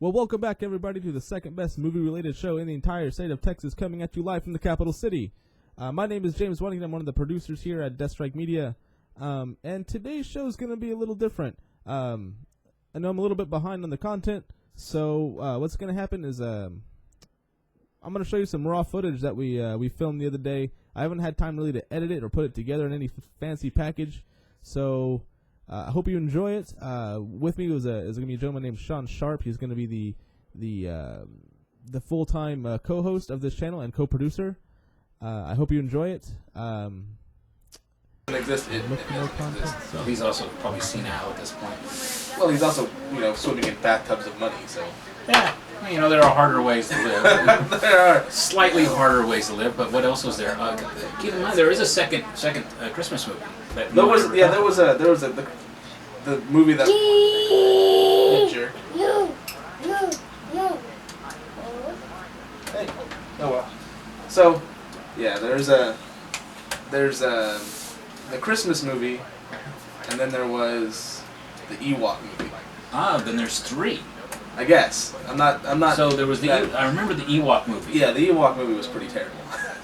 Well, welcome back, everybody, to the second best movie-related show in the entire state of Texas, coming at you live from the capital city. My name is James Weddington. I'm one of the producers here at Death Strike Media, and today's show is going to be a little different. I know I'm a little bit behind on the content, so what's going to happen is I'm going to show you some raw footage that we filmed the other day. I haven't had time really to edit it or put it together in any fancy package, so I hope you enjoy it. With me is going to be a gentleman named Sean Sharp. He's going to be the full-time co-host of this channel and co-producer. I hope you enjoy it. He's also probably senile at this point. Well, he's also, swimming in bathtubs of money, so. Yeah, there are harder ways to live. There are. Slightly harder ways to live, but what else was there? Keep in mind, there is a second Christmas movie. There was the movie that. Jerk. Hey. Oh well. So, yeah, there's the Christmas movie, and then there was the Ewok movie. Ah, then there's three. I guess. I'm not. So there was I remember the Ewok movie. Yeah, the Ewok movie was pretty terrible.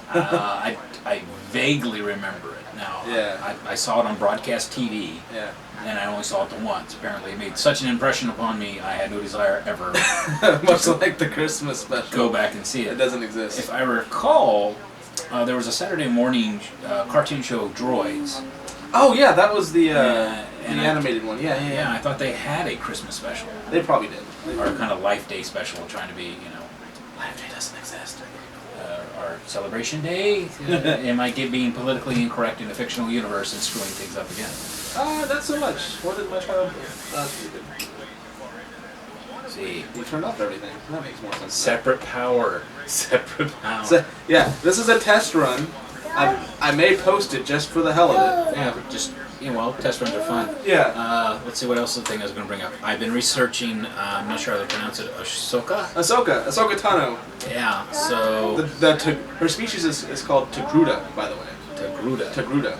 I vaguely remember it now. Yeah. I saw it on broadcast TV. Yeah. And I only saw it the once. Apparently, it made such an impression upon me. I had no desire ever. Much like the Christmas special. Go back and see it. It doesn't exist. If I recall, there was a Saturday morning cartoon show, Droids. Oh yeah, that was the animated one. Yeah. I thought they had a Christmas special. They probably did. Or kind of Life Day special, trying to be, Life Day doesn't exist. Our Celebration Day. Am I being politically incorrect in a fictional universe and screwing things up again? Not so much. What did my child See, you turned off everything. That makes more sense. Separate power. Separate power. So, yeah, this is a test run. I may post it just for the hell of it. Yeah, just, test runs are fun. Yeah. Let's see what else the thing I was going to bring up. I've been researching, I'm not sure how to pronounce it, Ahsoka Ahsoka Tano. Yeah, so... Her species is called Togruta, by the way. Togruta.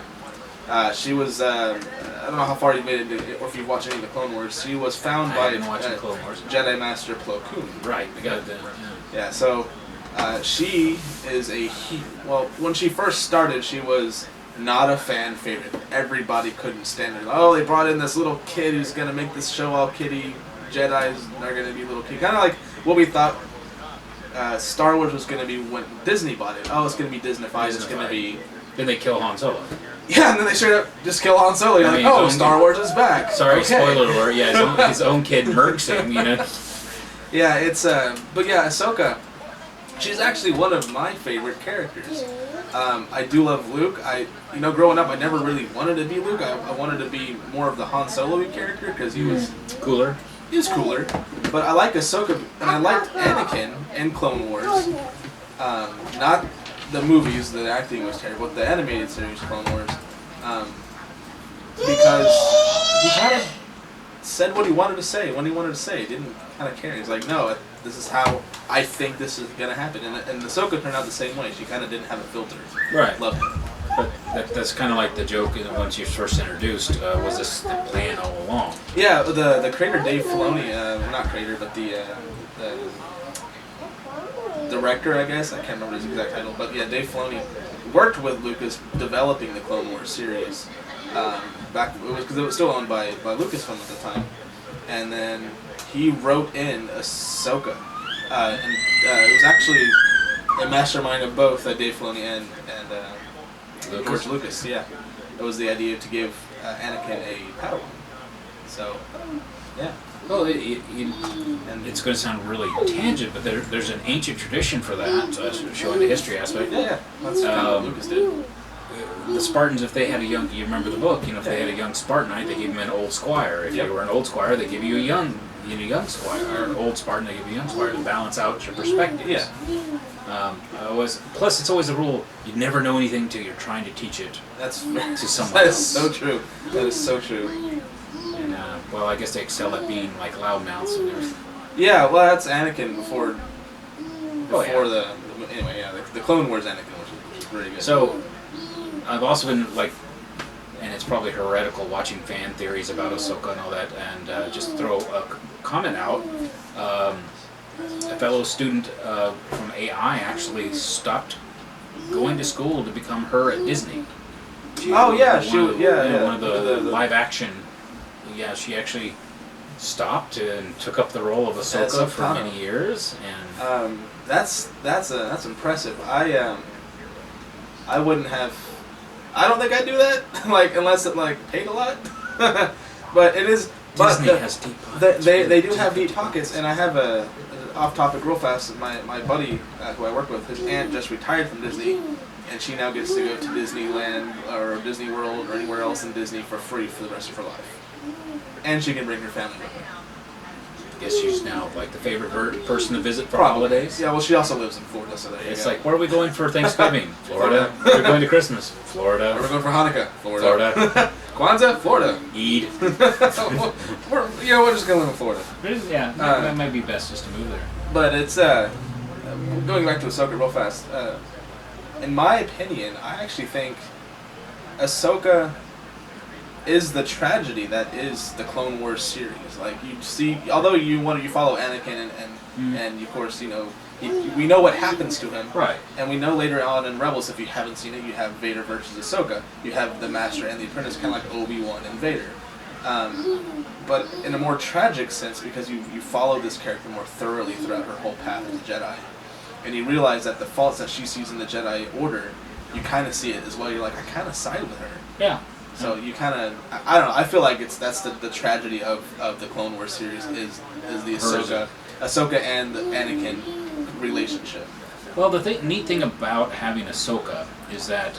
She was, I don't know how far you made it, or if you've watched any of the Clone Wars, she was found by Clone Wars. Jedi Master Plo Koon. Right, we got it then. Yeah, so she is when she first started, she was not a fan favorite. Everybody couldn't stand her. Oh, they brought in this little kid who's going to make this show all kiddie. Jedis are going to be little kids. Kind of like what we thought Star Wars was going to be when Disney bought it. Oh, it's going to be Disneyfied. It's going to be... Then they kill Han Solo. Yeah, and then they straight up just kill Han Solo. You're like, Star Wars is back. Sorry, okay. Spoiler alert. Yeah, his own kid murks him, Yeah, it's, but yeah, Ahsoka, she's actually one of my favorite characters. I do love Luke. Growing up, I never really wanted to be Luke. I wanted to be more of the Han Solo-y character because he was... Cooler. He was cooler. But I like Ahsoka, and I liked Anakin in Clone Wars. Not the movies, the acting was terrible, but the animated series Clone Wars. Because he kind of said what he wanted to say when he wanted to say. He didn't kind of care. He's like, no, this is how I think this is going to happen. And Ahsoka turned out the same way. She kind of didn't have a filter. Right. Loved it. But that's kind of like the joke once you're first introduced. Was this the plan all along? Yeah, the creator Dave Filoni, not creator, but the director, I guess. I can't remember his exact title. But yeah, Dave Filoni worked with Lucas developing the Clone Wars series. Because it was still owned by Lucasfilm at the time. And then he wrote in Ahsoka. And it was actually a mastermind of both Dave Filoni and George Lucas. Yeah, it was the idea to give Anakin a Padawan. So, yeah. Well, and it's going to sound really tangent, but there's an ancient tradition for that, showing the history aspect. Yeah, that's what Lucas did. The Spartans, if they had you remember the book, if they had a young Spartanite, they gave him an old squire. If you were an old squire, they give you a young squire, or an old Spartan, they give you a young squire to balance out your perspectives. Yeah. Plus, it's always a rule, you never know anything until you're trying to teach it to someone That else. is so true. That is so true. And, I guess they excel at being like loudmouths and everything. Yeah, well, that's Anakin before the the Clone Wars Anakin, which is really good. So, I've also been, and it's probably heretical watching fan theories about Ahsoka and all that, and just throw a comment out. A fellow student from AI actually stopped going to school to become her at Disney. Oh yeah, One of the live action. Yeah, she actually stopped and took up the role of Ahsoka for many years, and that's impressive. I wouldn't have. I don't think I'd do that, like unless it like paid a lot. But it is. Disney has deep pockets. They do have deep pockets, and I have a off-topic real fast. My buddy who I work with, his aunt just retired from Disney, and she now gets to go to Disneyland or Disney World or anywhere else in Disney for free for the rest of her life, and she can bring her family with her. I guess she's now like the favorite person to visit for Probably. holidays. Yeah, well, she also lives in Florida, so there you It's go. like, where are we going for Thanksgiving? Florida. We're going to Christmas. Florida. Where are we going for Hanukkah? Florida. Kwanzaa? Florida. Eid. we're just gonna live in Florida. Yeah, that might be best just to move there. But it's going back to Ahsoka real fast. In my opinion, I actually think Ahsoka is the tragedy that is the Clone Wars series. Like you see, although you follow Anakin and of course we know what happens to him. Right. And we know later on in Rebels, if you haven't seen it, you have Vader versus Ahsoka. You have the Master and the Apprentice, kind of like Obi-Wan and Vader. But in a more tragic sense, because you follow this character more thoroughly throughout her whole path as a Jedi, and you realize that the faults that she sees in the Jedi Order, you kind of see it as well. You're like, I kind of side with her. Yeah. So you kind of, I don't know. I feel like that's the tragedy of the Clone Wars series is the Ahsoka and the Anakin relationship. Well, the neat thing about having Ahsoka is that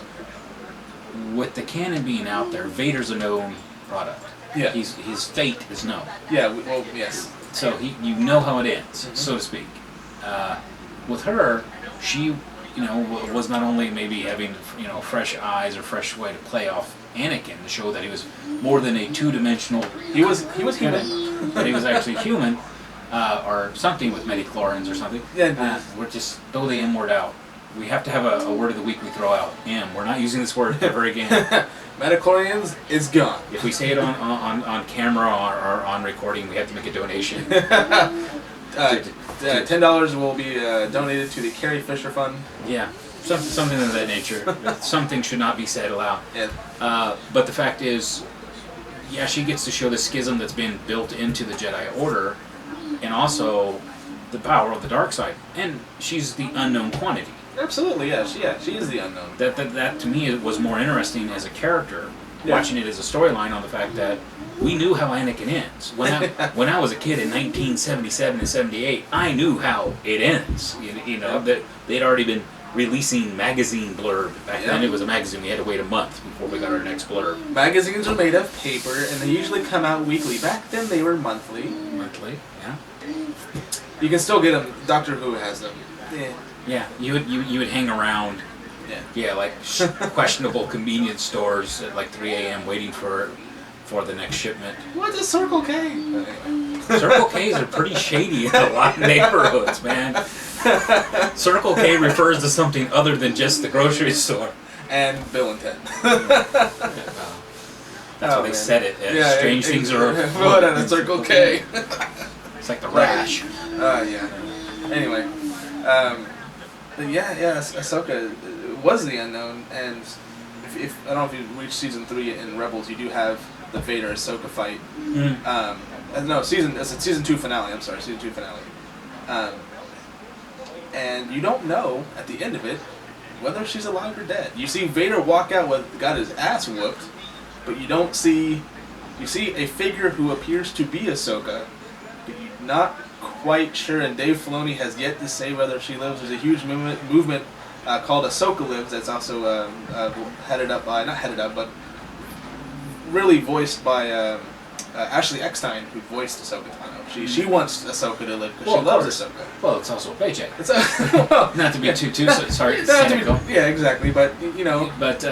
with the canon being out there, Vader's a known product. Yeah. His fate is known. Yeah. Well, yes. So you know how it ends, so to speak. With her, she was not only maybe having fresh eyes or fresh way to play off Anakin to show that he was more than a two-dimensional. He was human. That he was actually human, or something with midichlorians or something. Yeah. We're just throw the M word out. We have to have a word of the week we throw out. M. We're not using this word ever again. Midichlorians, it's gone. If we say it on camera or on recording, we have to make a donation. $10 will be donated to the Carrie Fisher Fund. Yeah, something of that nature. Something should not be said aloud. Yeah. But the fact is, yeah, she gets to show the schism that's been built into the Jedi Order, and also the power of the dark side. And she's the unknown quantity. Absolutely, yeah. She is the unknown. That to me was more interesting as a character, watching it as a storyline on the fact that we knew how Anakin ends. When I was a kid in 1977 and 78, I knew how it ends. That they'd already been releasing magazine blurb. Back then it was a magazine. We had to wait a month before we got our next blurb. Magazines are made of paper, and they usually come out weekly. Back then they were monthly. Monthly, yeah. You can still get them. Doctor Who has them. Yeah. Yeah, you would hang around. Yeah, like questionable convenience stores at like 3 a.m. waiting for the next shipment. What's a Circle K? Circle K's are pretty shady in a lot of neighborhoods, man. Circle K refers to something other than just the grocery store. And Bill and Ted. That's how they said it. Strange things are afoot at a Circle K. It's like the rash. Yeah. Anyway. Ahsoka was the unknown, and if I don't know if you reached season 3 in Rebels, you do have the Vader Ahsoka fight. It's a season 2 finale. I'm sorry, season 2 finale. And you don't know at the end of it whether she's alive or dead. You see Vader walk out got his ass whooped, but you don't see. You see a figure who appears to be Ahsoka, but you're not quite sure, and Dave Filoni has yet to say whether she lives. There's a huge movement called Ahsoka Lives that's also really voiced by Ashley Eckstein, who voiced Ahsoka Tano. She wants Ahsoka to live because she loves Ahsoka. Well, it's also a paycheck. Not to be too sorry, cynical. Yeah, exactly. But But